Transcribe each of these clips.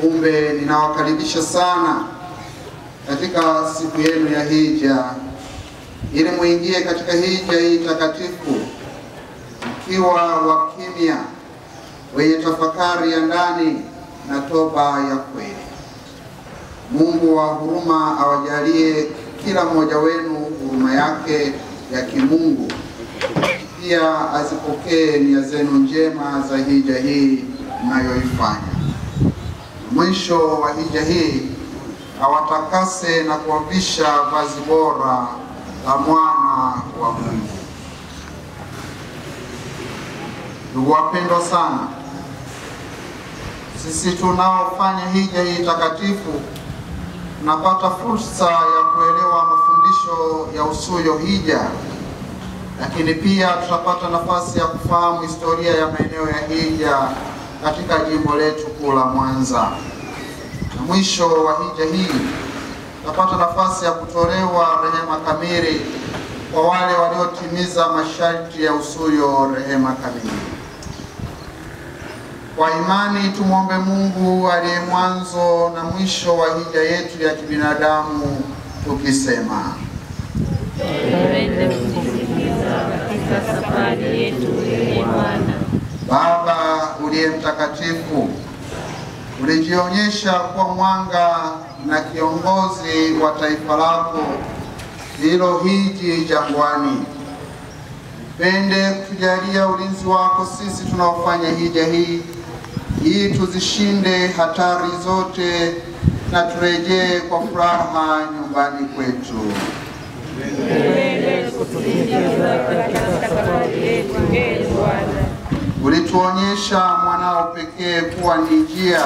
Kumbe ninawakaribisha sana katika siku yenu ya hija, ili muingie katika hija hii takatifu mkiwa wakimya, wenye tafakari ya ndani na toba ya kweli. Mungu wa huruma awajalie kila mmoja wenu huruma yake ya kimungu. Pia azipokee nia zenu njema za hija hii mnayoifanya. Mwisho wa hija hii awatakase na kuwavisha vazi bora la mwana wa Mungu. Ndugu wapendwa sana, sisi tunaofanya hija hii takatifu tunapata fursa ya kuelewa mafundisho ya usuyo hija, lakini pia tutapata nafasi ya kufahamu historia ya maeneo ya hija katika jimbo letu kuu la Mwanza. Na mwisho wa hija hii tutapata nafasi ya kutolewa rehema kamili kwa wale waliotimiza masharti ya usuyo rehema kamili. Kwa imani tumwombe Mungu aliye mwanzo na mwisho wa hija yetu ya kibinadamu, tukisema: katika safari yetu ee Bwana. Baba uliye mtakatifu, ulijionyesha kuwa mwanga na kiongozi wa taifa lako lililohiji jangwani. Pende kutujalia ulinzi wako sisi tunaofanya hija hii, ili tuzishinde hatari zote na turejee kwa furaha nyumbani kwetu. Ulituonyesha mwanao pekee kuwa ni njia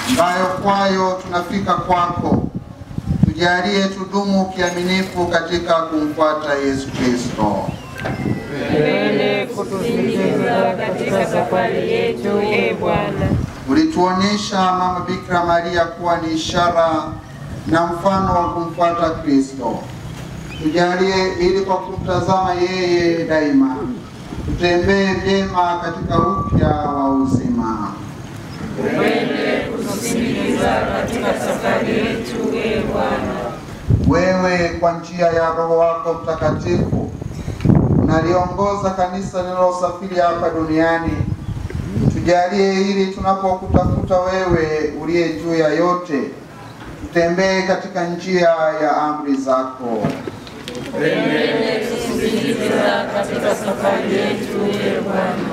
ambayo kwayo tunafika kwako. Tujalie tudumu kiaminifu katika kumfuata Yesu Kristo. Kutusindikiza katika safari yetu ee Bwana. Ulituonyesha Mama Bikira Maria kuwa ni ishara na mfano wa kumfuata Kristo. Tujalie ili kwa kumtazama yeye daima tutembee vyema katika upya wa uzima. Kutusindikiza katika safari yetu ee Bwana. Wewe kwa njia ya Roho wako Mtakatifu unaliongoza kanisa linalosafiri hapa duniani. Tujalie ili tunapokutafuta wewe uliye juu ya yote, tutembee katika njia ya amri zako. Kutusindikiza katika safari yetu ee Bwana.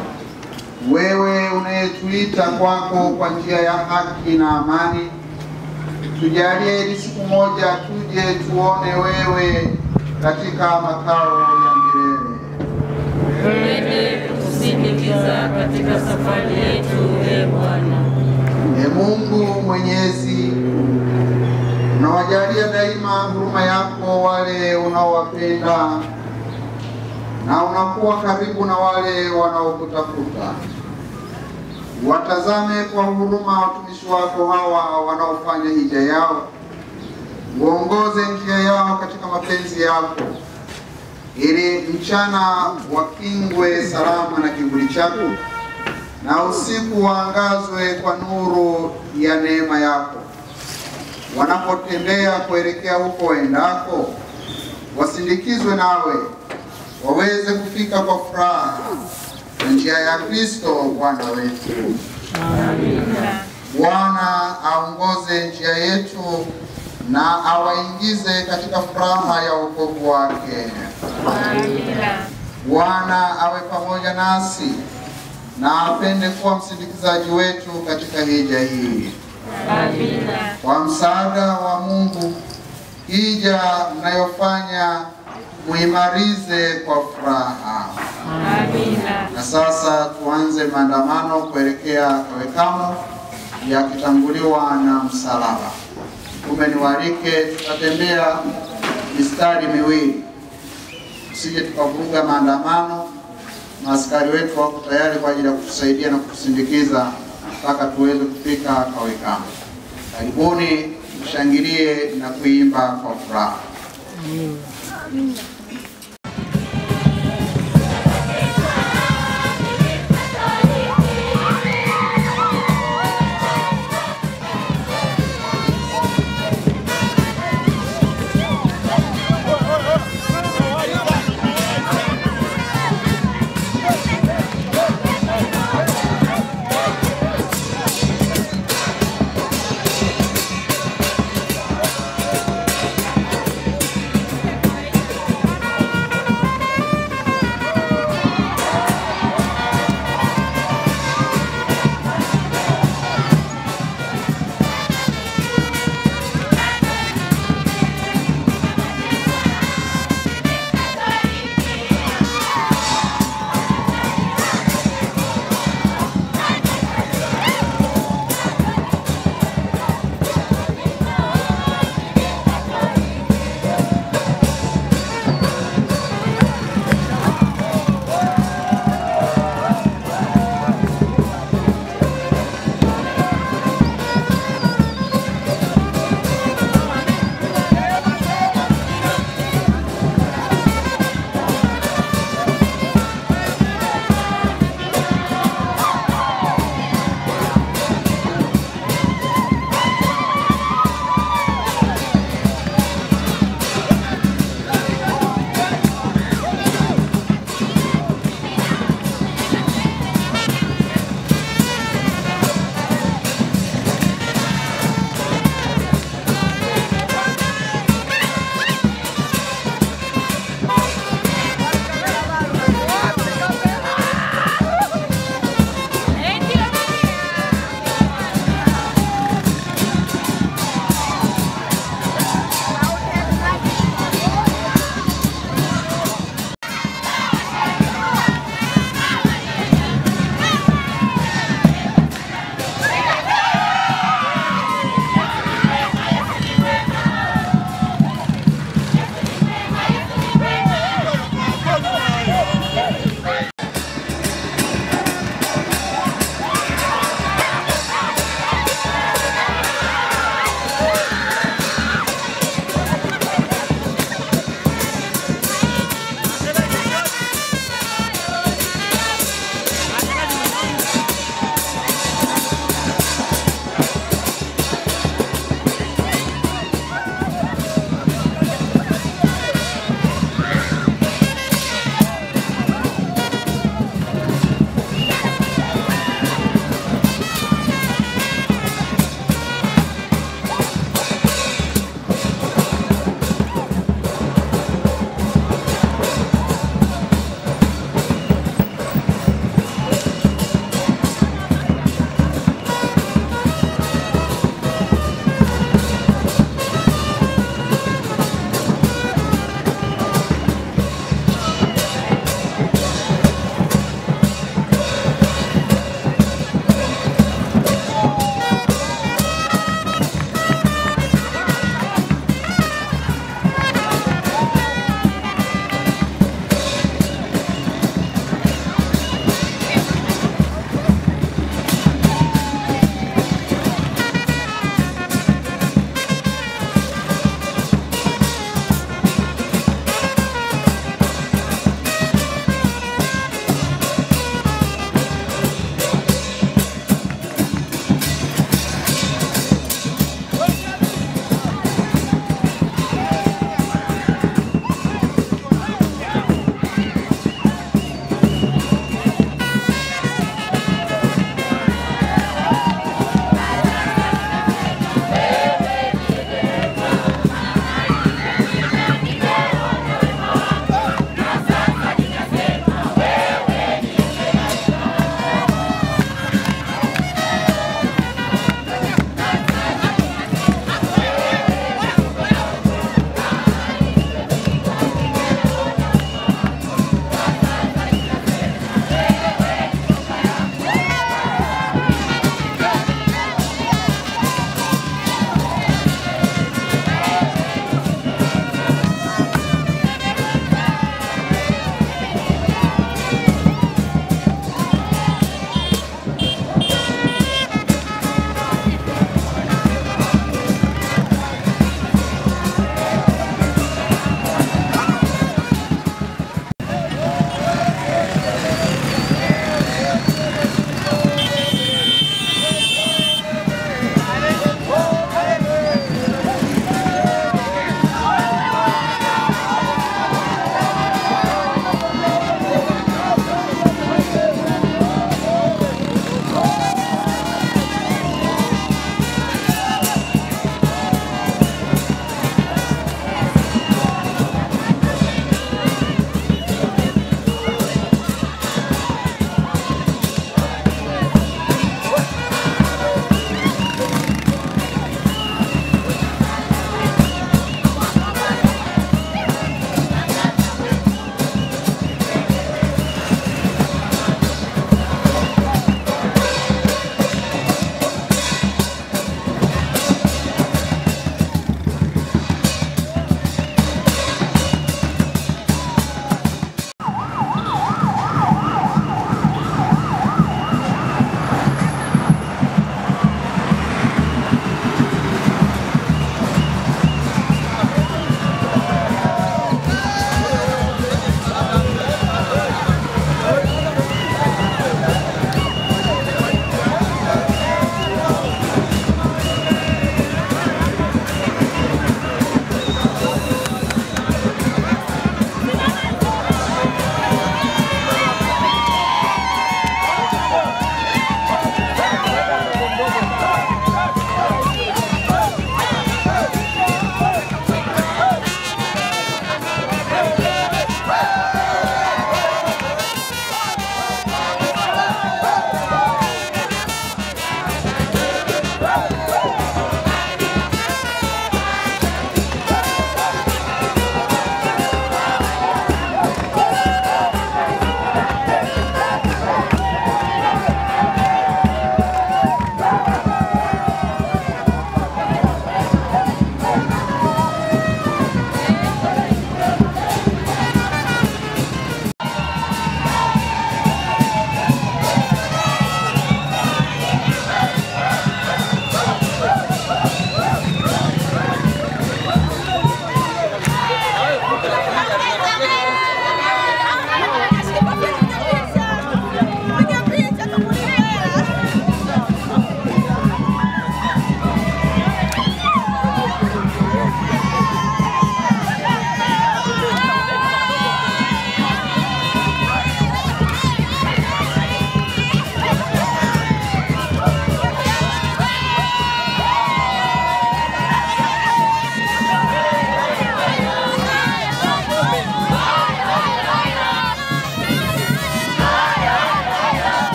Wewe unayetuita kwako kwa njia ya haki na amani, tujalie ili siku moja tuje tuone wewe katika makao ya milele. Kutusindikiza katika safari yetu ee Bwana. Ee Mungu Mwenyezi, unawajalia daima huruma yako wale unaowapenda na unakuwa karibu na wale wanaokutafuta. Watazame kwa huruma watumishi wako hawa wanaofanya hija yao. Uongoze njia yao katika mapenzi yako, ili mchana wakingwe salama na kivuli chako, na usiku waangazwe kwa nuru ya neema yako. Wanapotembea kuelekea huko waendako, wasindikizwe nawe, waweze kufika kwa furaha kwa njia ya Kristo Bwana wetu. Amina. Bwana aongoze njia yetu na awaingize katika furaha ya wokovu wake. Amina. Bwana awe pamoja nasi na apende kuwa msindikizaji wetu katika hija hii. Amina. Kwa msaada wa Mungu, hija mnayofanya muimarize kwa furaha. Amina. Na sasa tuanze maandamano kuelekea Kawekamo yakitanguliwa na msalaba. Niwaalike tutatembea mistari miwili. Usije tukavuruga maandamano. Maaskari wetu wako tayari kwa ajili ya kutusaidia na kutusindikiza mpaka tuweze kufika Kawekamo. Karibuni, mshangilie na kuimba kwa furaha. Amina.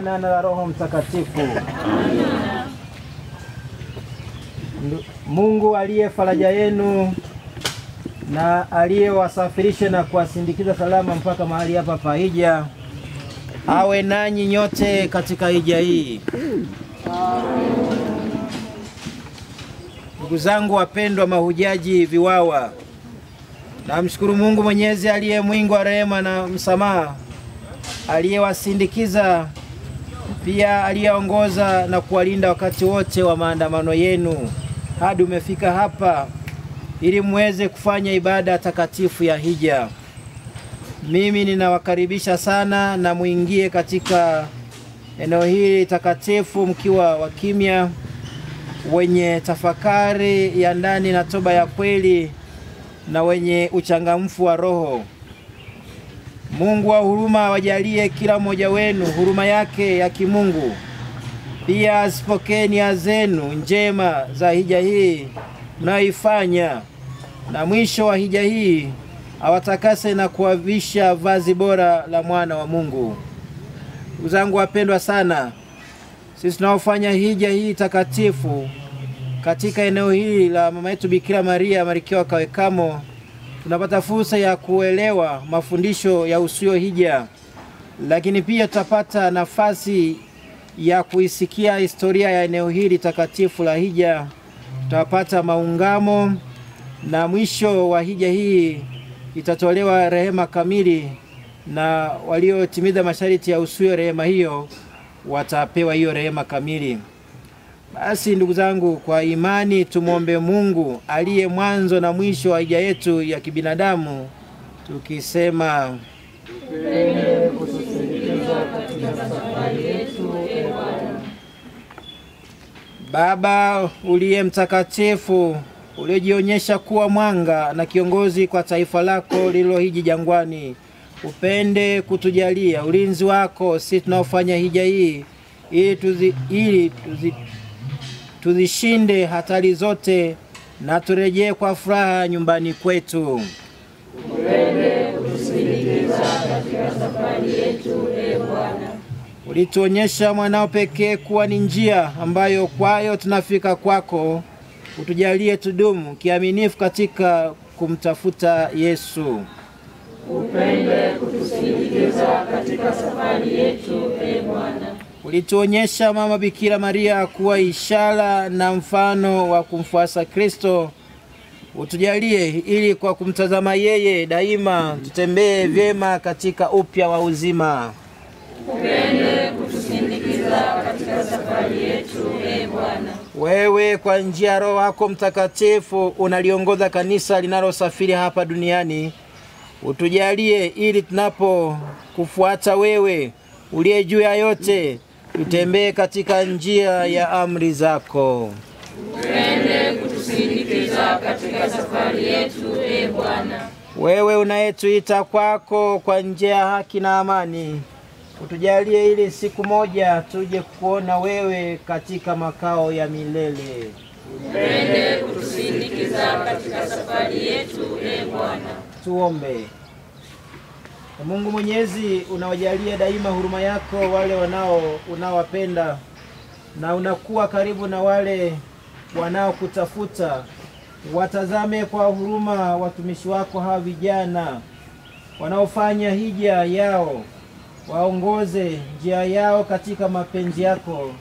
Na la Roho Mtakatifu. Amina. Mungu aliye faraja yenu na aliyewasafirisha na kuwasindikiza salama mpaka mahali hapa pa hija, awe nanyi nyote katika hija hii. Ndugu zangu wapendwa mahujaji viwawa, namshukuru Mungu Mwenyezi aliye mwingi wa rehema na msamaha, aliyewasindikiza pia aliyeongoza na kuwalinda wakati wote wa maandamano yenu hadi umefika hapa ili muweze kufanya ibada takatifu ya hija. Mimi ninawakaribisha sana na muingie katika eneo hili takatifu mkiwa wakimya, wenye tafakari ya ndani na toba ya kweli na wenye uchangamfu wa roho. Mungu wa huruma wajalie kila mmoja wenu huruma yake ya kimungu. Pia asipokee nia zenu njema za hija hii mnayoifanya, na mwisho wa hija hii awatakase na kuwavisha vazi bora la mwana wa Mungu. Ndugu zangu wapendwa sana, sisi tunaofanya hija hii takatifu katika eneo hili la mama yetu Bikira Maria Malkia wa Kawekamo, tunapata fursa ya kuelewa mafundisho ya usio hija, lakini pia tutapata nafasi ya kuisikia historia ya eneo hili takatifu la hija. Tutapata maungamo, na mwisho wa hija hii itatolewa rehema kamili, na waliotimiza masharti ya usio rehema hiyo watapewa hiyo rehema kamili. Basi ndugu zangu, kwa imani tumuombe Mungu aliye mwanzo na mwisho wa hija yetu ya kibinadamu, tukisema: tupende kutusindikiza katika safari yetu, e Bwana. Baba uliye mtakatifu, ulijionyesha kuwa mwanga na kiongozi kwa taifa lako lililohiji jangwani, upende kutujalia ulinzi wako sisi tunaofanya hija hii, ili tuzishinde hatari zote na turejee kwa furaha nyumbani kwetu. Upende kutusindikiza katika safari yetu, e Bwana. Ulituonyesha mwanao pekee kuwa ni njia ambayo kwayo tunafika kwako. Utujalie tudumu kiaminifu katika kumtafuta Yesu. Upende kutusindikiza katika safari yetu, e Bwana. Ulituonyesha mama Bikira Maria kuwa ishara na mfano wa kumfuasa Kristo. Utujalie ili kwa kumtazama yeye daima tutembee vyema katika upya wa uzima. Upende kutusindikiza katika safari yetu, e Bwana. Wewe kwa njia ya Roho wako Mtakatifu unaliongoza kanisa linalosafiri hapa duniani. Utujalie ili tunapokufuata wewe uliye juu ya yote, tutembee katika njia ya amri zako. Upende kutusindikiza katika safari yetu, e Bwana. Wewe unayetuita kwako kwa njia ya haki na amani, utujalie ili siku moja tuje kuona wewe katika makao ya milele. Upende kutusindikiza katika safari yetu, e Bwana. Tuombe. Mungu Mwenyezi, unawajalia daima huruma yako wale unaowapenda, na unakuwa karibu na wale wanaokutafuta. Watazame kwa huruma watumishi wako hawa vijana wanaofanya hija yao, waongoze njia yao katika mapenzi yako,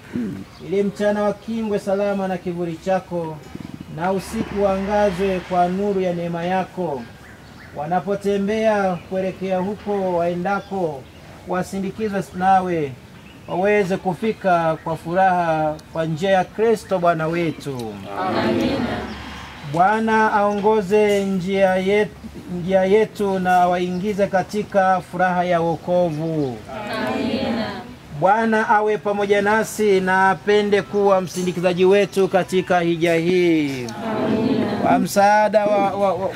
ili mchana wakingwe salama na kivuli chako, na usiku waangazwe kwa nuru ya neema yako. Wanapotembea kuelekea huko waendako, wasindikizwe nawe, waweze kufika kwa furaha kwa njia ya Kristo Bwana wetu. Amina. Bwana aongoze njia yetu na waingize katika furaha ya wokovu. Amina. Bwana awe pamoja nasi na apende kuwa msindikizaji wetu katika hija hii. Amina.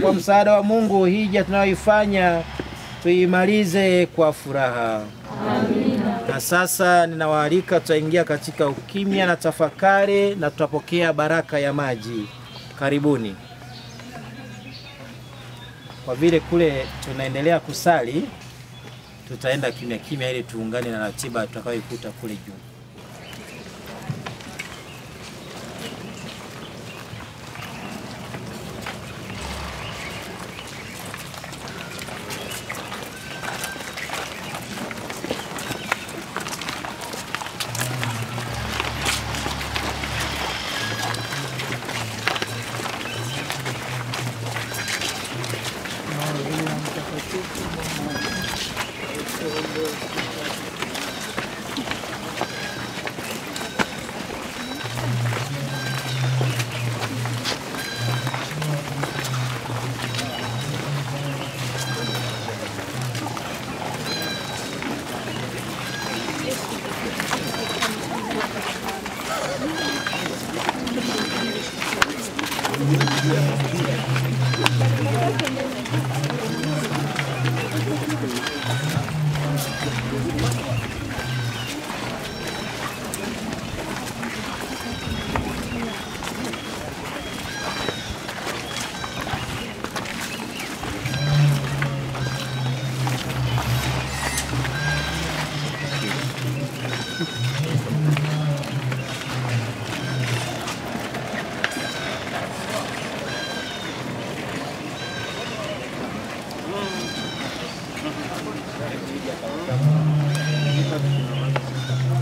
Kwa msaada wa Mungu, hija tunayoifanya tuimalize kwa furaha. Amina. Na sasa ninawaalika tutaingia katika ukimya na tafakari, na tutapokea baraka ya maji. Karibuni. Kwa vile kule tunaendelea kusali, tutaenda kimya kimya ili tuungane na ratiba tutakayoikuta kule juu.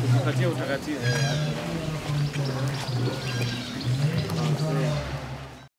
Kujipatia utakatifu.